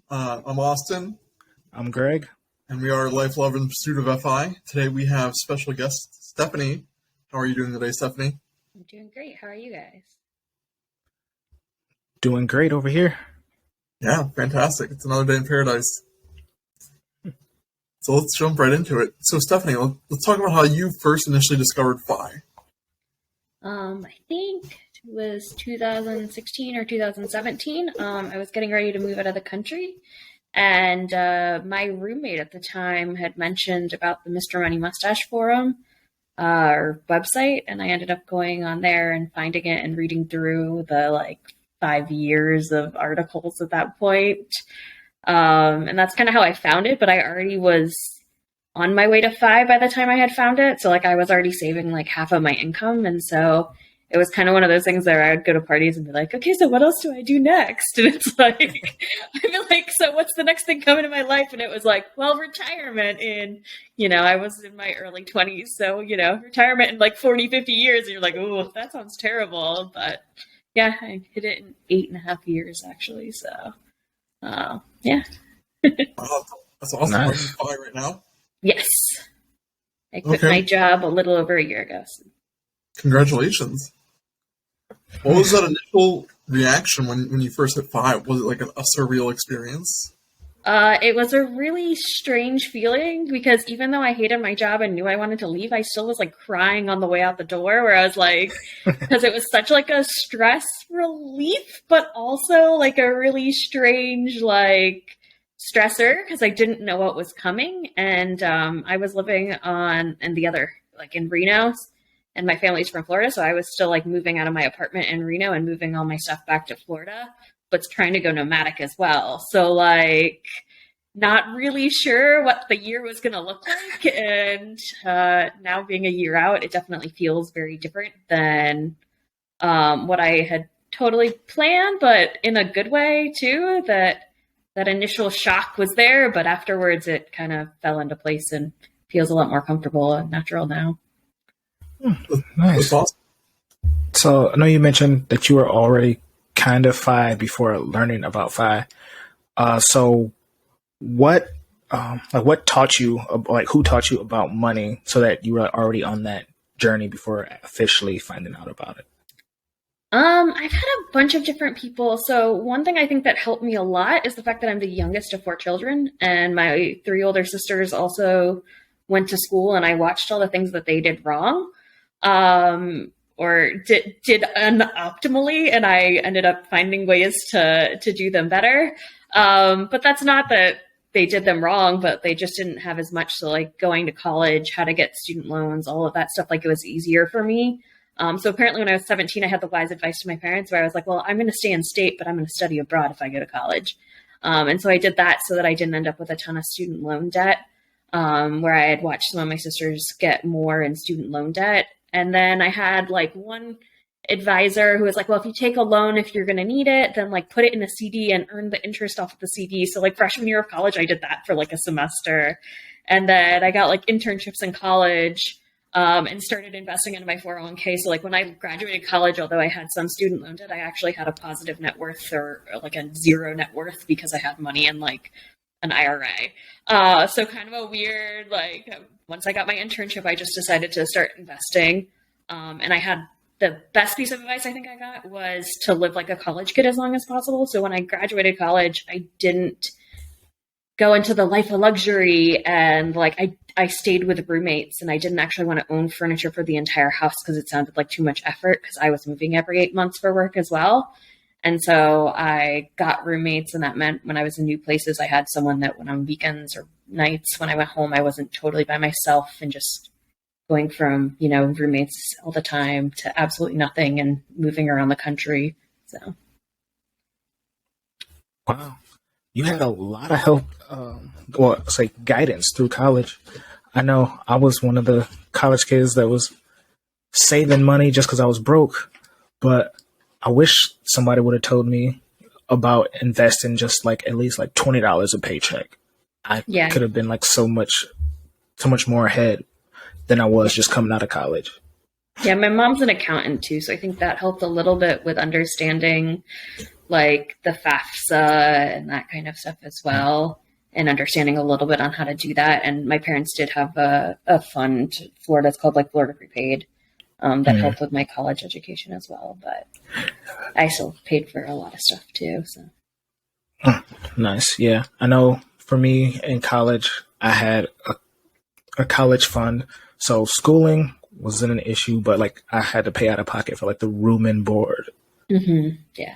I'm Austin, I'm Greg. and we are Life, Love, and Pursuit of FI. Today we have special guest Stephanie. How are you doing today, Stephanie? I'm doing great. How are you guys? Doing great over here. Yeah, fantastic. It's another day in paradise. So let's jump right into it. So Stephanie, let's talk about how you first initially discovered FI. I think it was 2016 or 2017. I was getting ready to move out of the country, and my roommate at the time had mentioned about the Mr. Money Mustache forum or website, and I ended up going on there and finding it and reading through the 5 years of articles at that point. And that's kind of how I found it, but I already was on my way to FI by the time I had found it. So I was already saving half of my income. And so it was kind of one of those things where I would go to parties and be like, okay, so what else do I do next? And it's I'd be like, so what's the next thing coming in my life? And it was retirement in, I was in my early 20s. So, retirement in 40, 50 years. And you're like, oh, that sounds terrible. But yeah, I hit it in 8.5 years actually. So, yeah. Wow, that's awesome. Nice. Are you FI right now? Yes. I quit my job a little over a year ago. So. Congratulations. What was that initial reaction when you first hit FI? Was it a surreal experience? It was a really strange feeling because even though I hated my job and knew I wanted to leave, I still was crying on the way out the door where I was because it was such a stress relief, but also a really strange stressor because I didn't know what was coming. And I was living in Reno, and my family's from Florida. So I was still moving out of my apartment in Reno and moving all my stuff back to Florida, but trying to go nomadic as well. So not really sure what the year was going to look like. And now being a year out, it definitely feels very different than what I had totally planned, but in a good way too. That initial shock was there, but afterwards it kind of fell into place and feels a lot more comfortable and natural now. Nice. So I know you mentioned that you were already kind of FI before learning about FI. So what taught you, who taught you about money so that you were already on that journey before officially finding out about it? I've had a bunch of different people. So one thing I think that helped me a lot is the fact that I'm the youngest of 4 children, and my 3 older sisters also went to school, and I watched all the things that they did wrong, or did unoptimally, and I ended up finding ways to do them better. But that's not that they did them wrong, but they just didn't have as much. So going to college, how to get student loans, all of that stuff, it was easier for me. So apparently when I was 17, I had the wise advice to my parents where I was like, well, I'm going to stay in state, but I'm going to study abroad if I go to college. And so I did that so that I didn't end up with a ton of student loan debt, where I had watched some of my sisters get more in student loan debt. And then I had one advisor who was like, well, if you take a loan, if you're going to need it, then put it in a CD and earn the interest off of the CD. So freshman year of college, I did that for a semester. And then I got internships in college. And started investing into my 401k. So when I graduated college, although I had some student loan debt, I actually had a positive net worth or a zero net worth because I had money in an IRA. So kind of a weird, once I got my internship, I just decided to start investing. And I had the best piece of advice I think I got was to live like a college kid as long as possible. So when I graduated college, I didn't go into the life of luxury, and I stayed with roommates, and I didn't actually want to own furniture for the entire house because it sounded like too much effort because I was moving every 8 months for work as well. And so I got roommates, and that meant when I was in new places, I had someone that when on weekends or nights when I went home, I wasn't totally by myself and just going from, roommates all the time to absolutely nothing and moving around the country. So. Wow. You had a lot of help, guidance through college. I know I was one of the college kids that was saving money just because I was broke, but I wish somebody would have told me about investing just at least $20 a paycheck. I could have been so much more ahead than I was just coming out of college. Yeah, my mom's an accountant too, so I think that helped a little bit with understanding like the FAFSA and that kind of stuff as well, and understanding a little bit on how to do that. And my parents did have a fund, Florida's called like Florida Prepaid, that helped with my college education as well. But I still paid for a lot of stuff too. So Nice. Yeah. I know for me in college, I had a college fund. So schooling wasn't an issue, but like I had to pay out of pocket for like the room and board. Yeah.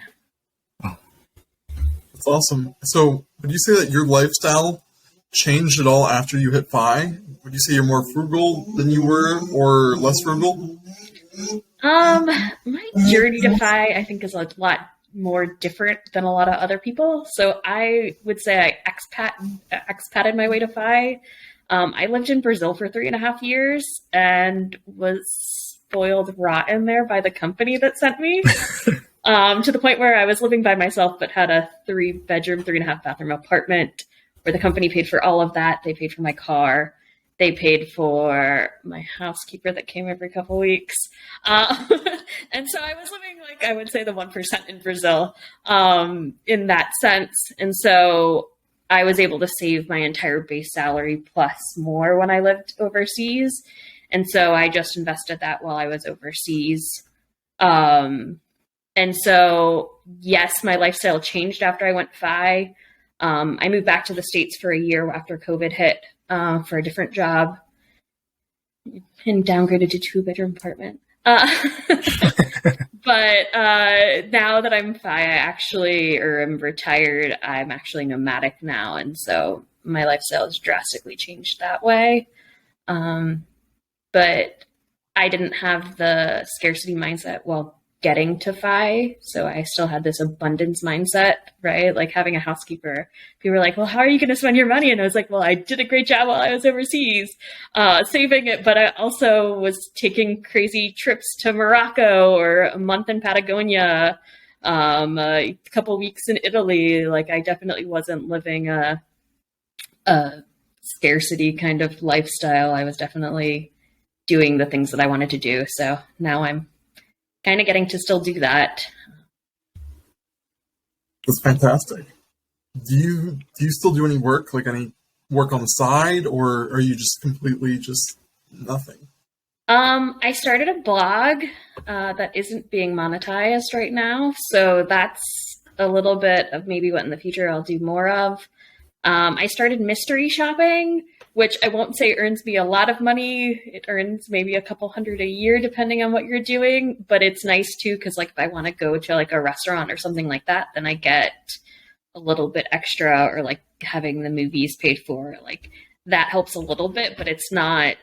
That's awesome. So, would you say that your lifestyle changed at all after you hit FI? Would you say you're more frugal than you were, or less frugal? My journey to FI, I think, is a lot more different than a lot of other people. So I would say I expatted my way to FI. I lived in Brazil for 3.5 years and was spoiled rotten there by the company that sent me. To the point where I was living by myself, but had a 3-bedroom, 3.5-bathroom apartment where the company paid for all of that. They paid for my car. They paid for my housekeeper that came every couple weeks. And so I was living like, I would say the 1% in Brazil, in that sense. And so I was able to save my entire base salary plus more when I lived overseas. And so I just invested that while I was overseas. And so, yes, my lifestyle changed after I went FI. I moved back to the States for a year after COVID hit, for a different job, and downgraded to 2-bedroom apartment. But now that I'm FI, am retired. I'm actually nomadic now. And so my lifestyle has drastically changed that way. But I didn't have the scarcity mindset while getting to FI. So I still had this abundance mindset, right? Like having a housekeeper. People were like, well, how are you going to spend your money? And I was like, well, I did a great job while I was overseas, saving it. But I also was taking crazy trips to Morocco or a month in Patagonia, a couple weeks in Italy. Like I definitely wasn't living a scarcity kind of lifestyle. I was definitely doing the things that I wanted to do. So now I'm kind of getting to still do that. That's fantastic. Do you still do any work, like any work on the side, or are you just completely just nothing? I started a blog that isn't being monetized right now. So that's a little bit of maybe what in the future I'll do more of. I started mystery shopping, which I won't say earns me a lot of money. It earns maybe a couple $100 a year, depending on what you're doing. But it's nice too, because like if I want to go to like a restaurant or something like that, then I get a little bit extra, or like having the movies paid for, like that helps a little bit, but it's not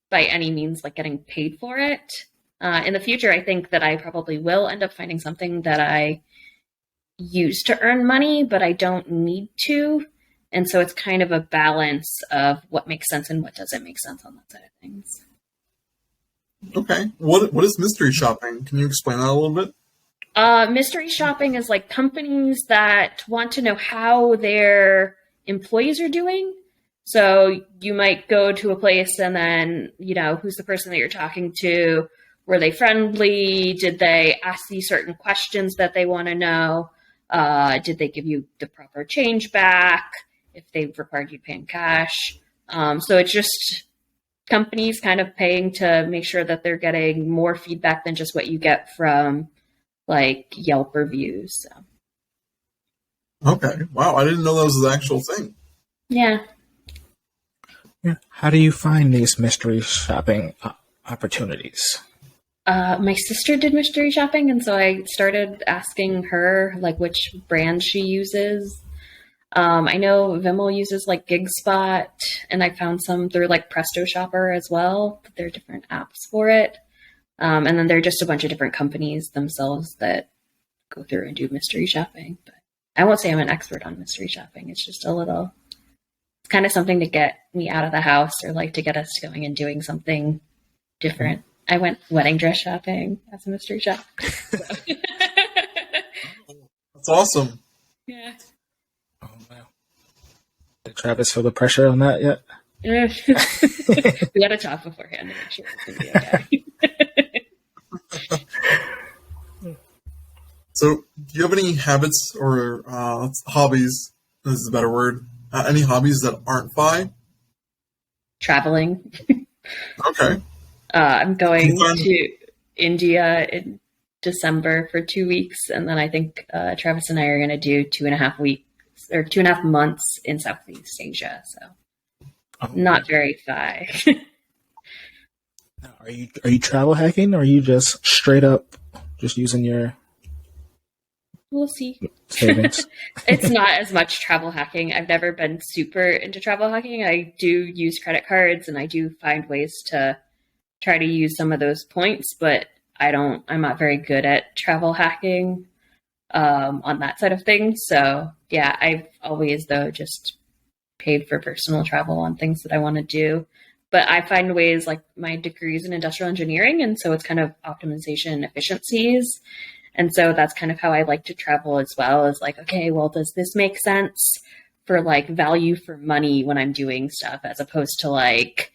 by any means like getting paid for it. In the future, I think that I probably will end up finding something that I use to earn money, but I don't need to. And so it's kind of a balance of what makes sense and what doesn't make sense on that side of things. Okay. What is mystery shopping? Can you explain that a little bit? Mystery shopping is like companies that want to know how their employees are doing. So you might go to a place and then, who's the person that you're talking to? Were they friendly? Did they ask these certain questions that they want to know? Did they give you the proper change back if they required you to pay in cash? So it's just companies kind of paying to make sure that they're getting more feedback than just what you get from like Yelp reviews. So. Okay. Wow. I didn't know that was the actual thing. Yeah. How do you find these mystery shopping opportunities? My sister did mystery shopping, and so I started asking her like which brand she uses. I know Vimmel uses like GigSpot, and I found some through like Presto Shopper as well, but there are different apps for it. And then there are just a bunch of different companies themselves that go through and do mystery shopping. But I won't say I'm an expert on mystery shopping. It's just it's kind of something to get me out of the house, or like to get us going and doing something different. I went wedding dress shopping as a mystery shop. So. That's awesome. Yeah. Oh, wow. Did Travis feel the pressure on that yet? We had to talk beforehand to make sure it's going to be okay. So, do you have any habits or hobbies? This is a better word. Any hobbies that aren't FI? Traveling. Okay. I'm going find- to India in December for 2 weeks, and then I think Travis and I are going to do 2.5 weeks or 2.5 months in Southeast Asia. So not very FI. Are you travel hacking, or are you just straight up just using your We'll see. savings? It's not as much travel hacking. I've never been super into travel hacking. I do use credit cards and I do find ways to try to use some of those points, but I'm not very good at travel hacking on that side of things. So yeah, I've always though just paid for personal travel on things that I want to do. But I find ways, like my degrees in industrial engineering, and so it's kind of optimization efficiencies. And so that's kind of how I like to travel as well, is like, okay, well, does this make sense for like value for money when I'm doing stuff, as opposed to like,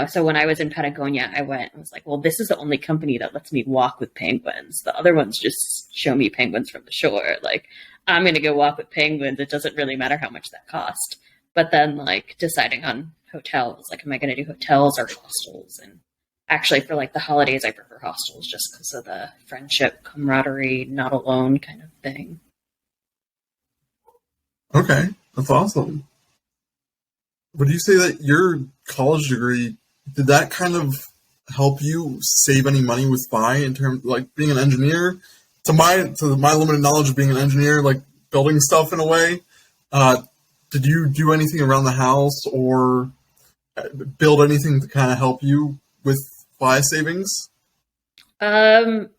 so when I was in Patagonia, I was like, well, this is the only company that lets me walk with penguins. The other ones just show me penguins from the shore. Like, I'm going to go walk with penguins. It doesn't really matter how much that cost. But then like deciding on hotels, like, am I going to do hotels or hostels? And actually for like the holidays, I prefer hostels just because of the friendship, camaraderie, not alone kind of thing. Okay, that's awesome. Would you say that your college degree, did that kind of help you save any money with FI in terms of like being an engineer? To my limited knowledge of being an engineer, like building stuff in a way, did you do anything around the house or build anything to kind of help you with FI savings? The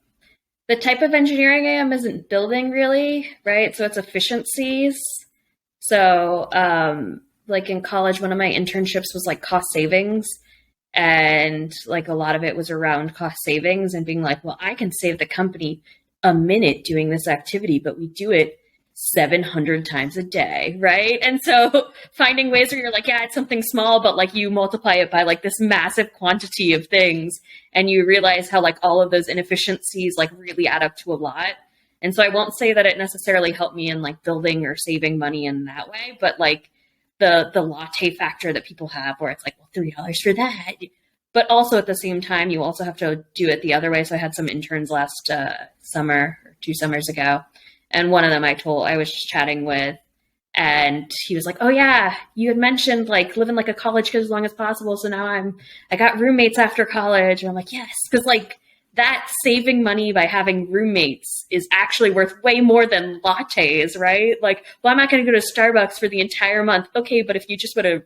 type of engineering I am isn't building really, right? So it's efficiencies. So, like in college, one of my internships was like cost savings, and like a lot of it was around cost savings and being like, well, I can save the company a minute doing this activity, but we do it 700 times a day, right? And so finding ways where you're like, yeah, it's something small, but like you multiply it by like this massive quantity of things, and you realize how like all of those inefficiencies like really add up to a lot. And so I won't say that it necessarily helped me in like building or saving money in that way, but like the latte factor that people have where it's like, well, $3 for that. But also at the same time, you also have to do it the other way. So I had some interns last summer or 2 summers ago. And one of them I was chatting with, and he was like, oh yeah, you had mentioned like living like a college kid as long as possible. So now I got roommates after college. And I'm like, yes, because like that saving money by having roommates is actually worth way more than lattes, right? Like, well, I'm not going to go to Starbucks for the entire month. Okay, but if you just would have,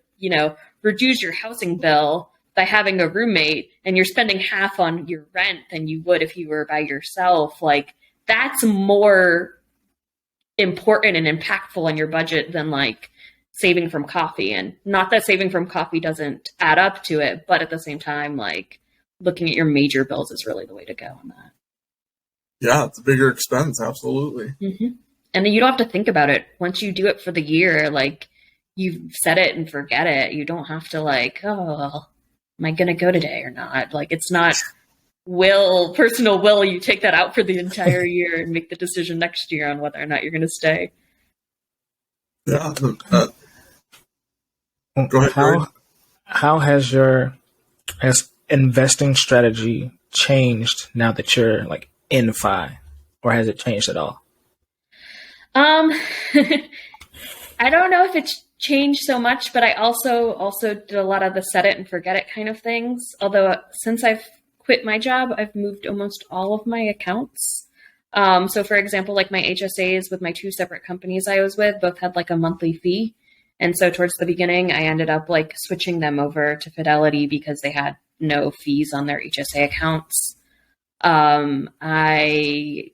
reduced your housing bill by having a roommate and you're spending half on your rent than you would if you were by yourself, like that's more important and impactful on your budget than like saving from coffee. And not that saving from coffee doesn't add up to it, but at the same time, like looking at your major bills is really the way to go on that. Yeah, it's a bigger expense. Absolutely. Mm-hmm. And then you don't have to think about it. Once you do it for the year, like you've set it and forget it. You don't have to like, oh, am I going to go today or not? Like it's not personal will. You take that out for the entire year and make the decision next year on whether or not you're going to stay. Yeah. Go ahead. How has your investing strategy changed now that you're like in FI, or has it changed at all? I don't know if it's changed so much, but I also did a lot of the set it and forget it kind of things. Although since I've quit my job, I've moved almost all of my accounts. So for example, like my HSAs with my 2 separate companies I was with both had like a monthly fee. And so towards the beginning, I ended up like switching them over to Fidelity because they had no fees on their HSA accounts. I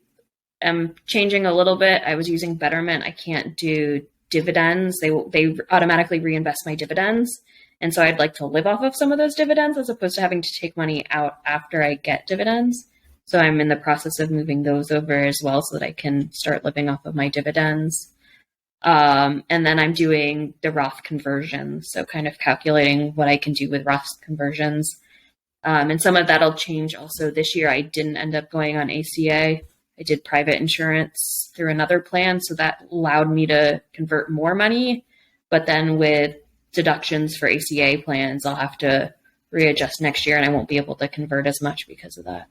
am changing a little bit. I was using Betterment. I can't do dividends. They automatically reinvest my dividends. And so I'd like to live off of some of those dividends as opposed to having to take money out after I get dividends. So I'm in the process of moving those over as well so that I can start living off of my dividends. And then I'm doing the Roth conversions. So kind of calculating what I can do with Roth conversions. And some of that'll change also this year. I didn't end up going on ACA I did private insurance through another plan, so that allowed me to convert more money. But then with deductions for ACA plans, I'll have to readjust next year, and I won't be able to convert as much because of that.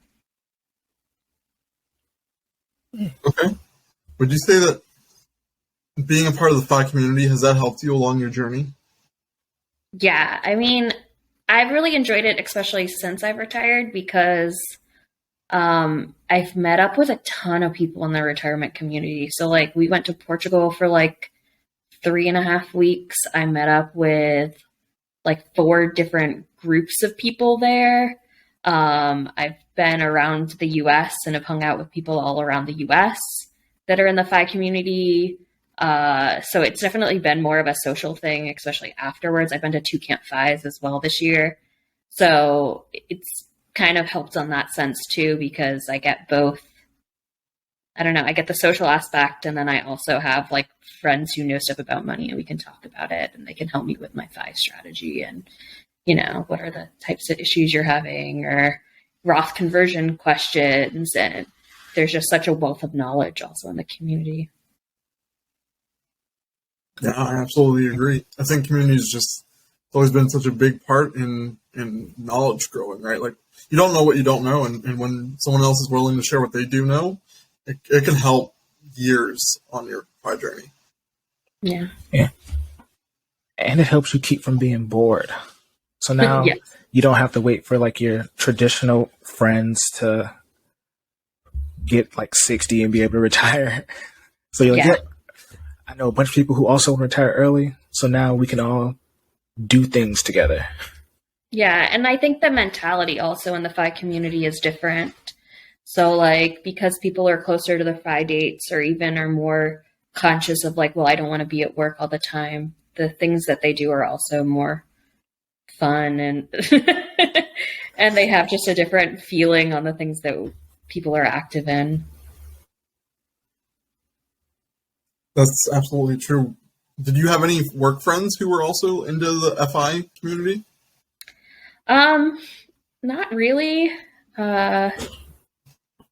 Okay. Would you say that being a part of the FI community, has that helped you along your journey? Yeah, I mean, I've really enjoyed it, especially since I've retired, because I've met up with a ton of people in the retirement community. So like we went to Portugal for like 3.5 weeks. I met up with like 4 different groups of people there. I've been around the US and have hung out with people all around the US that are in the FI community. So it's definitely been more of a social thing, especially afterwards. I've been to 2 Camp FIs as well this year. So it's kind of helped on that sense too, because I get both. I don't know, I get the social aspect, and then I also have like friends who know stuff about money, and we can talk about it, and they can help me with my FI strategy and, you know, what are the types of issues you're having, or Roth conversion questions. And there's just such a wealth of knowledge also in the community. Yeah, I absolutely agree. I think community is just always been such a big part in knowledge growing, right? Like you don't know what you don't know, and when someone else is willing to share what they do know, it can help years on your FI journey. Yeah. Yeah. And it helps you keep from being bored. So now Yes. you don't have to wait for like your traditional friends to get like 60 and be able to retire. So you're like, Yeah. yep, I know a bunch of people who also retire early. So now we can all do things together. Yeah, and I think the mentality also in the FI community is different. So like because people are closer to the FI dates, or even are more conscious of like, well, I don't want to be at work all the time, the things that they do are also more fun, and and they have just a different feeling on the things that people are active in. That's absolutely true. Did you have any work friends who were also into the FI community? Not really.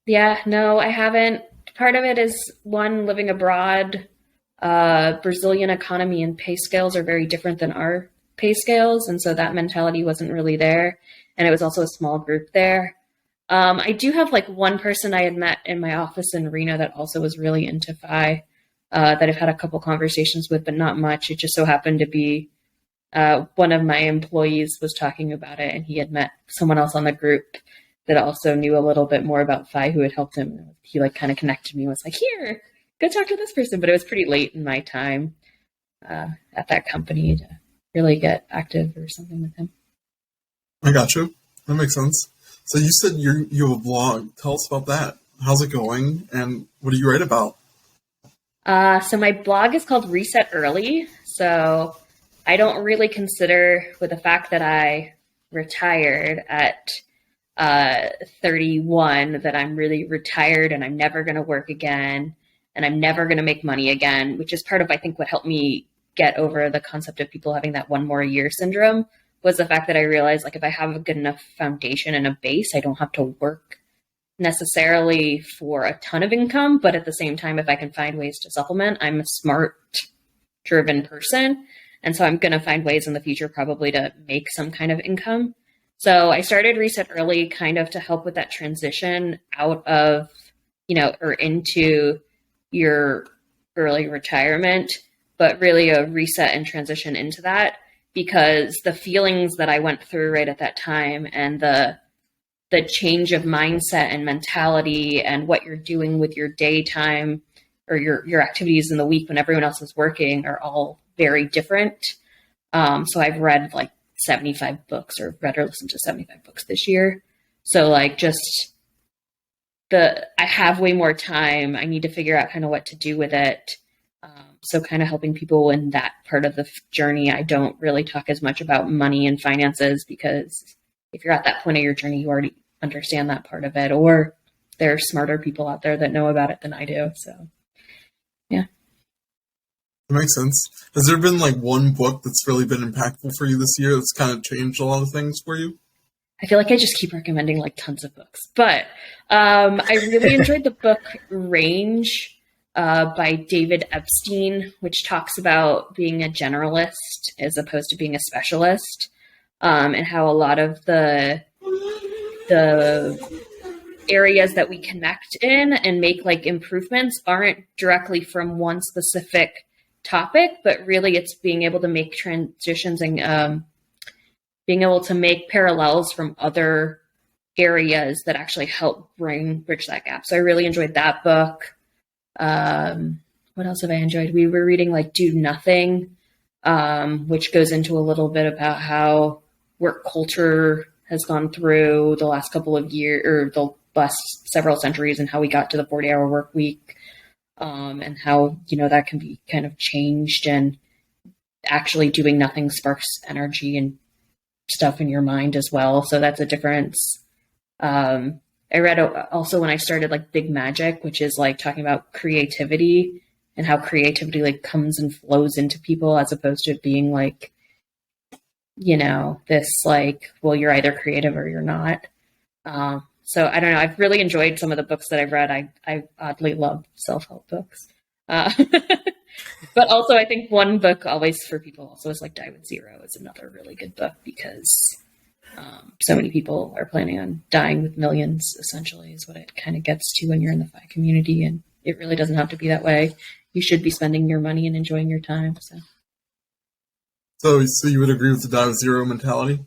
Yeah, no, I haven't. Part of it is one, living abroad. Brazilian economy and pay scales are very different than our pay scales, and so that mentality wasn't really there. And it was also a small group there. I do have like one person I had met in my office in Reno that also was really into FI, that I've had a couple conversations with, but not much. It just so happened to be one of my employees was talking about it, and he had met someone else on the group that also knew a little bit more about FI who had helped him. He like kind of connected me and was like, here, go talk to this person. But it was pretty late in my time at that company to really get active or something with him. I got you. That makes sense. So you said you have a blog. Tell us about that. How's it going? And what do you write about? So my blog is called Reset Early. So I don't really consider, with the fact that I retired at 31, that I'm really retired and I'm never going to work again and I'm never going to make money again, which is part of, I think, what helped me get over the concept of people having that one more year syndrome, was the fact that I realized, like, if I have a good enough foundation and a base, I don't have to work necessarily for a ton of income. But at the same time, if I can find ways to supplement, I'm a smart, driven person. And so I'm going to find ways in the future probably to make some kind of income. So I started Reset Early kind of to help with that transition out of, or into your early retirement, but really a reset and transition into that, because the feelings that I went through right at that time, and the change of mindset and mentality and what you're doing with your daytime or your activities in the week when everyone else is working, are all very different. So I've read like 75 books, or read or listened to 75 books this year. So like I have way more time. I need to figure out kind of what to do with it. So kind of helping people in that part of the journey. I don't really talk as much about money and finances, because if you're at that point of your journey, you already understand that part of it, or there are smarter people out there that know about it than I do. So yeah. That makes sense. Has there been like one book that's really been impactful for you this year that's kind of changed a lot of things for you? I feel like I just keep recommending like tons of books, but I really enjoyed the book Range by David Epstein, which talks about being a generalist as opposed to being a specialist, and how a lot of the areas that we connect in and make like improvements aren't directly from one specific topic, but really it's being able to make transitions and being able to make parallels from other areas that actually help bridge that gap. So I really enjoyed that book. What else have I enjoyed? We were reading like Do Nothing, which goes into a little bit about how work culture has gone through the last couple of years or the last several centuries and how we got to the 40-hour work week, and how, that can be kind of changed, and actually doing nothing sparks energy and stuff in your mind as well. So that's a difference. I read also when I started like Big Magic, which is like talking about creativity and how creativity like comes and flows into people as opposed to being like, this like, well, you're either creative or you're not. So I don't know. I've really enjoyed some of the books that I've read. I oddly love self-help books. But also I think one book always for people also is like Die with Zero is another really good book because so many people are planning on dying with millions, essentially, is what it kind of gets to when you're in the FI community. And it really doesn't have to be that way. You should be spending your money and enjoying your time. So you would agree with the Die with Zero mentality?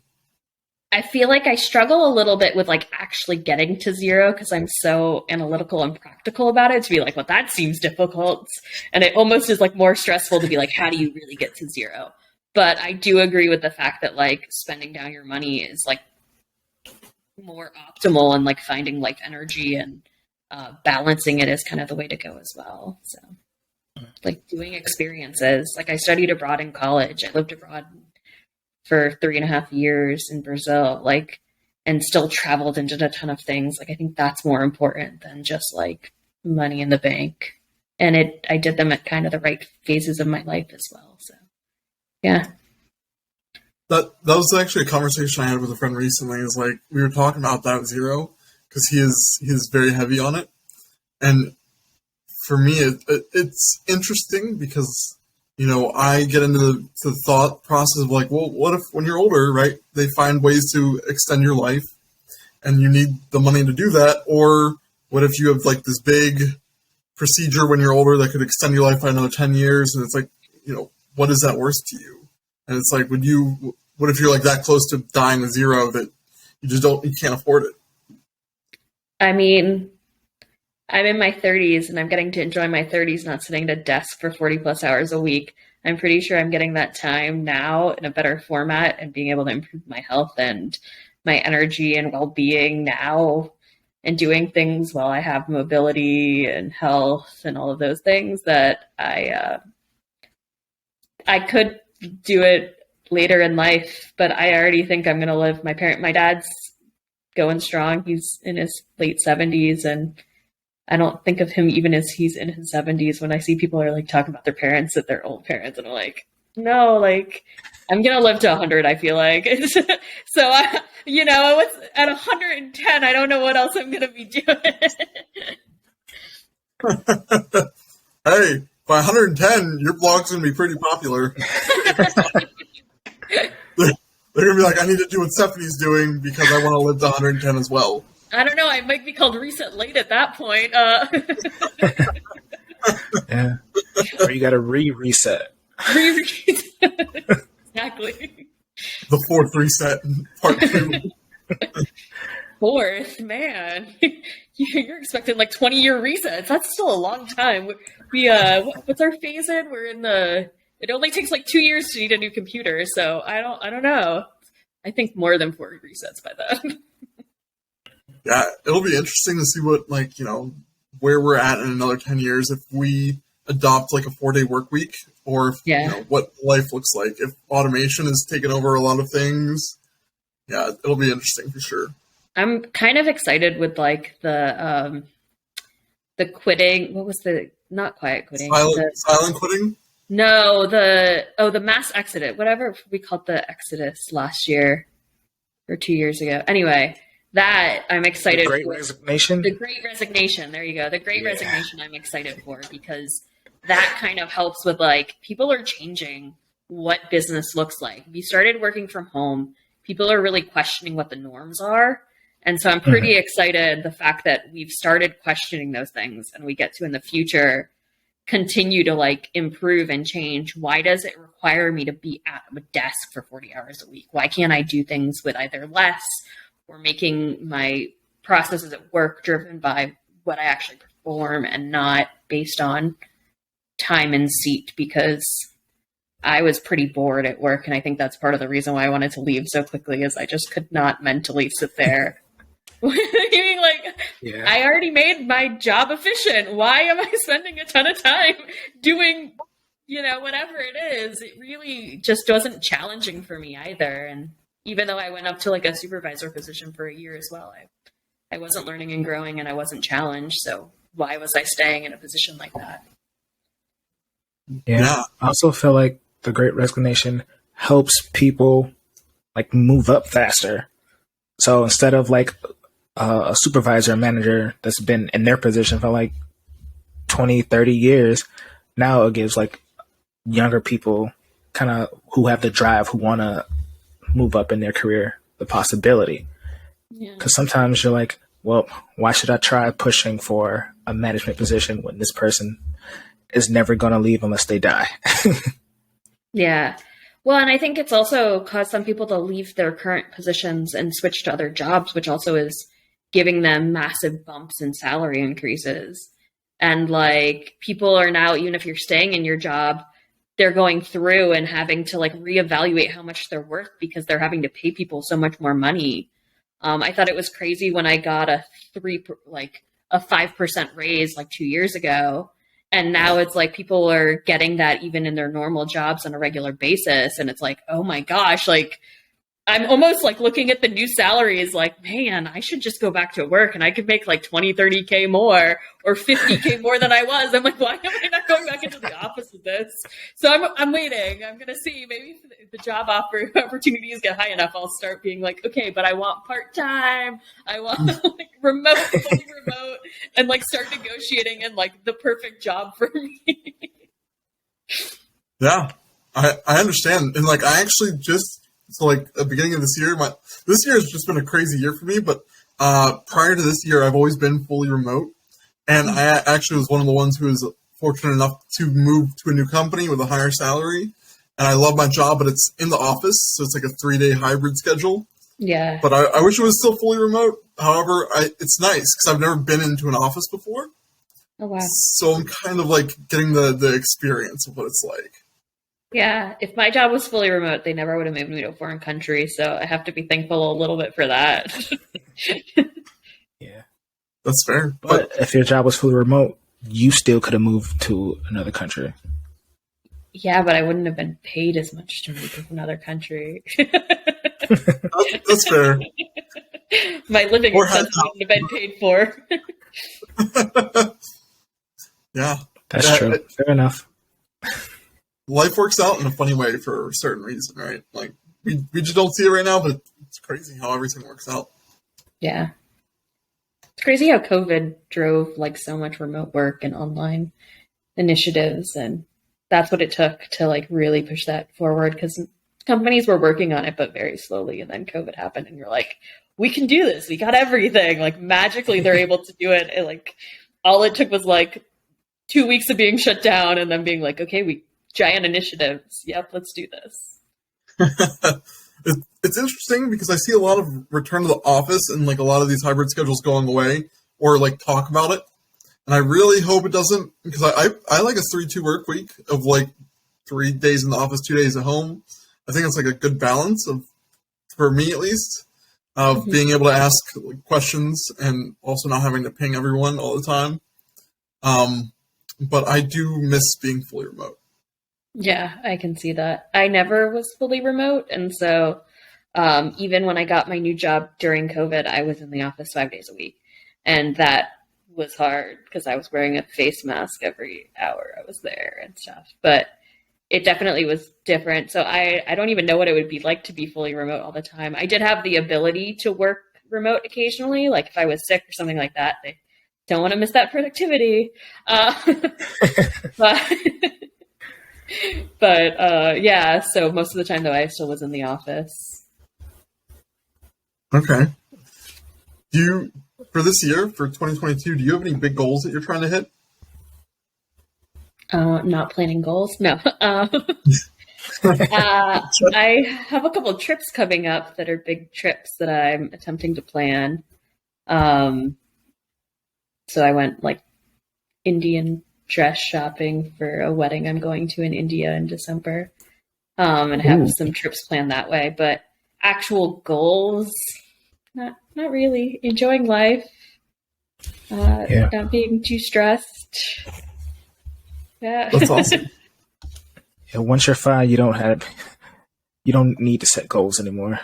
I feel like I struggle a little bit with like actually getting to zero because I'm so analytical and practical about it to be like, well, that seems difficult. And it almost is like more stressful to be like, how do you really get to zero? But I do agree with the fact that like spending down your money is like more optimal, and like finding like energy and balancing it is kind of the way to go as well. So like doing experiences, like I studied abroad in college. I lived abroad for 3.5 years in Brazil, like, and still traveled and did a ton of things. Like, I think that's more important than just like money in the bank. And I did them at kind of the right phases of my life as well. So, yeah. That was actually a conversation I had with a friend recently. Is like we were talking about that zero because he is very heavy on it, and for me it's interesting because I get into the thought process of like, well, what if when you're older, right? They find ways to extend your life, and you need the money to do that, or what if you have like this big procedure when you're older that could extend your life by another 10 years, and it's like, what is that worth to you? And it's like, what if you're like that close to dying with zero that you can't afford it? I mean, I'm in my 30s and I'm getting to enjoy my 30s, not sitting at a desk for 40 plus hours a week. I'm pretty sure I'm getting that time now in a better format and being able to improve my health and my energy and well-being now, and doing things while I have mobility and health and all of those things that I could do it later in life, but I already think I'm going to live. My dad's going strong. He's in his late 70s, and I don't think of him even as he's in his 70s when I see people are like talking about their parents, that they're old parents, and I'm like, no, like I'm going to live to 100, I feel like. So I was at 110. I don't know what else I'm going to be doing. Hey, by 110, your blog's going to be pretty popular. They're going to be like, I need to do what Stephanie's doing because I want to live to 110 as well. I don't know. I might be called Reset Late at that point. Yeah. Or you got to reset. Exactly. The fourth reset, part 2. Fourth, man. You're expecting like 20-year resets. That's still a long time. What's our phase in? We're in it only takes like 2 years to need a new computer. So I don't know. I think more than 4 resets by then. Yeah, it'll be interesting to see what, where we're at in another 10 years if we adopt like a 4-day work week, or what life looks like if automation is taking over a lot of things. Yeah, it'll be interesting for sure. I'm kind of excited with like the quitting. What was not quiet quitting? Silent quitting? No, the mass exodus, whatever we called the exodus last year. or 2 years ago. Anyway, that I'm excited The Great for. Resignation. The Great Resignation. There you go. The Great Yeah. Resignation I'm excited for, because that kind of helps with, like, people are changing what business looks like. We started working from home. People are really questioning what the norms are. And so I'm pretty excited the fact that we've started questioning those things, and we get to, in the future, continue to, like, improve and change. Why does it require me to be at a desk for 40 hours a week? Why can't I do things with either less, or making my processes at work driven by what I actually perform and not based on time and seat? Because I was pretty bored at work, and I think that's part of the reason why I wanted to leave so quickly, is I just could not mentally sit there. Being like, Yeah. I already made my job efficient. Why am I spending a ton of time doing, whatever it is? It really just wasn't challenging for me either. And even though I went up to, like, a supervisor position for a year as well, I wasn't learning and growing, and I wasn't challenged. So why was I staying in a position like that? Yeah. I also feel like the Great Resignation helps people, like, move up faster. So instead of, like, a supervisor or manager that's been in their position for like 20, 30 years, now it gives, like, younger people kind of who have the drive, who want to move up in their career, the possibility. Because sometimes you're like, well, why should I try pushing for a management position when this person is never going to leave unless they die? Yeah. Well, and I think it's also caused some people to leave their current positions and switch to other jobs, which also is giving them massive bumps in salary increases. And, like, people are now, even if you're staying in your job, they're going through and having to, like, reevaluate how much they're worth, because they're having to pay people so much more money. I thought it was crazy when I got a 5% raise like 2 years ago. And now it's like people are getting that even in their normal jobs on a regular basis. And it's like, oh my gosh, like, I'm almost like looking at the new salaries like, man, I should just go back to work and I could make like 20, 30K more or 50K more than I was. I'm like, why am I not going back into the office with this? So I'm waiting. I'm going to see, maybe if the job opportunities get high enough, I'll start being like, okay, but I want part-time. I want like remote, fully remote, and like start negotiating and like the perfect job for me. Yeah, I understand. And like, I actually just, so like at the beginning of this year, this year has just been a crazy year for me, but prior to this year, I've always been fully remote. And I actually was one of the ones who was fortunate enough to move to a new company with a higher salary. And I love my job, but it's in the office. So it's like a 3-day hybrid schedule. Yeah. But I wish it was still fully remote. However, it's nice because I've never been into an office before. Oh, wow. So I'm kind of like getting the experience of what it's like. Yeah, if my job was fully remote, they never would have moved me to a foreign country, so I have to be thankful a little bit for that. Yeah. That's fair. But if your job was fully remote, you still could have moved to another country. Yeah, but I wouldn't have been paid as much to move to another country. That's fair. My living expenses wouldn't have been paid for. Yeah. That's true. Fair enough. Life works out in a funny way for a certain reason, right? Like, we just don't see it right now, but it's crazy how everything works out. Yeah. It's crazy how COVID drove like so much remote work and online initiatives, and that's what it took to like really push that forward, because companies were working on it but very slowly, and then COVID happened and you're like, we can do this, we got everything, like magically they're able to do it, and like all it took was like 2 weeks of being shut down and then being like, okay, giant initiatives, yep, let's do this. It's interesting because I see a lot of return to the office and like a lot of these hybrid schedules going away, or like talk about it. And I really hope it doesn't, because I like a 3-2 work week of like 3 days in the office, 2 days at home. I think it's like a good balance of, for me at least, of being able to ask questions and also not having to ping everyone all the time. But I do miss being fully remote. Yeah, I can see that. I never was fully remote. And so even when I got my new job during COVID, I was in the office 5 days a week. And that was hard because I was wearing a face mask every hour I was there and stuff. But it definitely was different. So I don't even know what it would be like to be fully remote all the time. I did have the ability to work remote occasionally, like if I was sick or something like that. I don't want to miss that productivity. But yeah, so most of the time though, I still was in the office. Okay. For this year, for 2022, do you have any big goals that you're trying to hit? Not planning goals. No. I have a couple of trips coming up that are big trips that I'm attempting to plan. So I went like Indian dress shopping for a wedding I'm going to in India in December. And have some trips planned that way. But actual goals, not really. Enjoying life. Not being too stressed. Yeah. That's awesome. Yeah, once you're fine, you don't need to set goals anymore.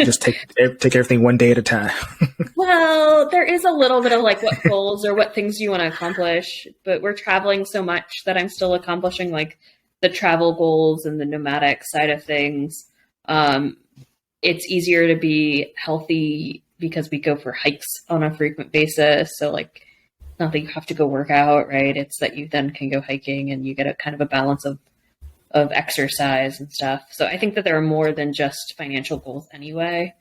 Just take everything one day at a time. Well, there is a little bit of like what goals or what things do you want to accomplish, but we're traveling so much that I'm still accomplishing like the travel goals and the nomadic side of things. It's easier to be healthy because we go for hikes on a frequent basis. So like, not that you have to go work out, right? It's that you then can go hiking and you get a kind of a balance of exercise and stuff. So I think that there are more than just financial goals anyway.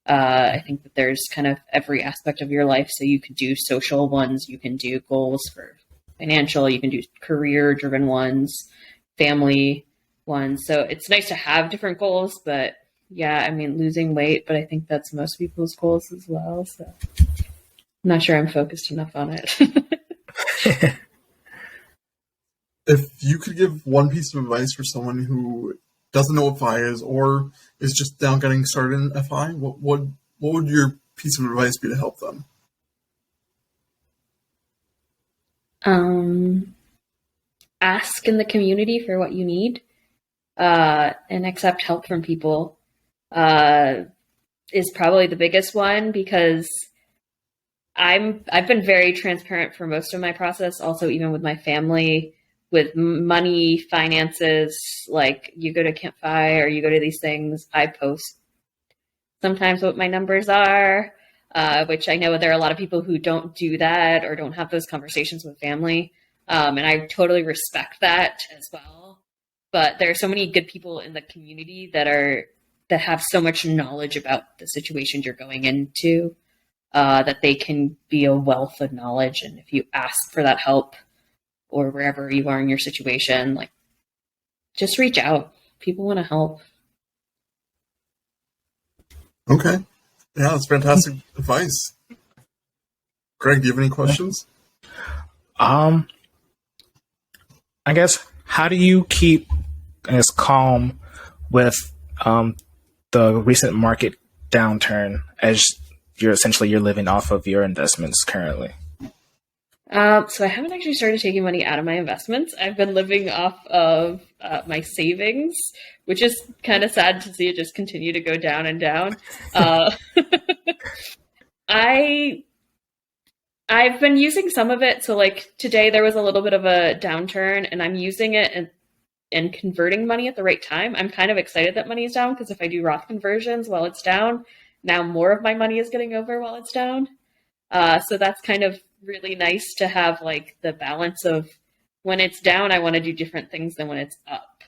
I think that there's kind of every aspect of your life. So you can do social ones, you can do goals for financial, you can do career driven ones, family ones. So it's nice to have different goals, but yeah, I mean, losing weight, but I think that's most people's goals as well. So I'm not sure I'm focused enough on it. If you could give one piece of advice for someone who doesn't know what FI is or is just now getting started in FI, what would your piece of advice be to help them? Ask in the community for what you need, and accept help from people is probably the biggest one, because I've been very transparent for most of my process, also even with my family, with money, finances. Like, you go to Campfire or you go to these things, I post sometimes what my numbers are, which I know there are a lot of people who don't do that or don't have those conversations with family. And I totally respect that as well. But there are so many good people in the community that have so much knowledge about the situations you're going into, that they can be a wealth of knowledge. And if you ask for that help, or wherever you are in your situation, like, just reach out. People want to help. Okay. Yeah, that's fantastic advice. Greg, do you have any questions? I guess, how do you keep, calm with the recent market downturn, as you're living off of your investments currently? So I haven't actually started taking money out of my investments. I've been living off of my savings, which is kind of sad to see it just continue to go down and down. I've been using some of it. So like today there was a little bit of a downturn, and I'm using it and converting money at the right time. I'm kind of excited that money is down, because if I do Roth conversions while it's down, now more of my money is getting over while it's down. So that's kind of really nice to have, like, the balance of, when it's down, I want to do different things than when it's up.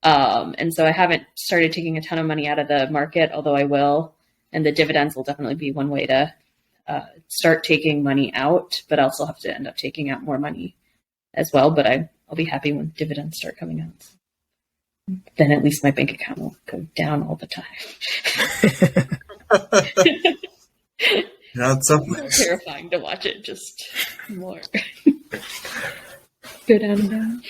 And so I haven't started taking a ton of money out of the market, although I will. And the dividends will definitely be one way to start taking money out, but I also have to end up taking out more money as well. But I'll be happy when dividends start coming out. Then at least my bank account will go down all the time. Yeah, it's definitely terrifying to watch it just more go down and down.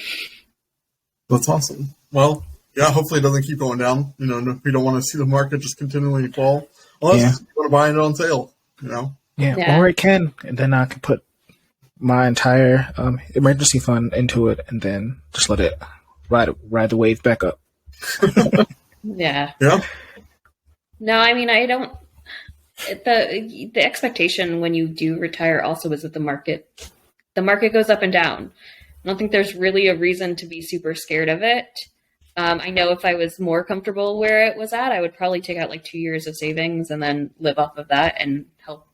That's awesome. Well, yeah, hopefully it doesn't keep going down. You know, we don't want to see the market just continually fall, unless you want to buy it on sale. You know. Yeah, or it can, and then I can put my entire emergency fund into it, and then just let it ride the wave back up. Yeah. Yeah. No, I mean, I don't. The expectation when you do retire also is that the market goes up and down. I don't think there's really a reason to be super scared of it. I know if I was more comfortable where it was at, I would probably take out like 2 years of savings and then live off of that and help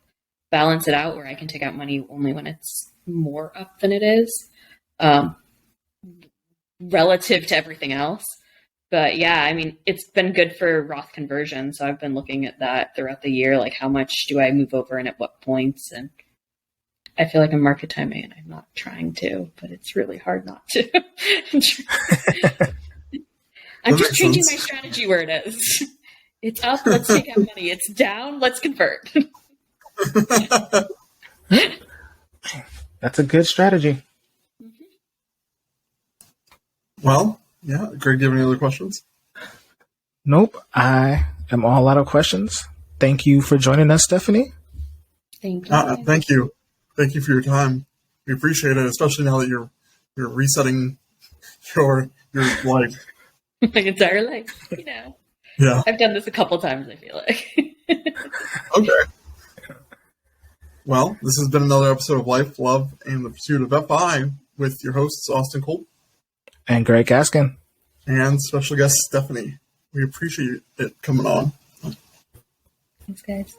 balance it out where I can take out money only when it's more up than it is, relative to everything else. But yeah, I mean, it's been good for Roth conversion. So I've been looking at that throughout the year. Like, how much do I move over and at what points? And I feel like I'm market timing and I'm not trying to, but it's really hard not to. I'm just changing my strategy where it is. It's up, let's take out money. It's down, let's convert. That's a good strategy. Well, yeah. Greg, do you have any other questions? Nope. I am all out of questions. Thank you for joining us, Stephanie. Thank you. Thank you. Thank you for your time. We appreciate it, especially now that you're resetting your life. My entire life, you know. Yeah. I've done this a couple times, I feel like. Okay. Well, this has been another episode of Life, Love, and the Pursuit of FI with your hosts, Austin Colt. And Greg Gaskin. And special guest, Stephanie. We appreciate it coming on. Thanks, guys.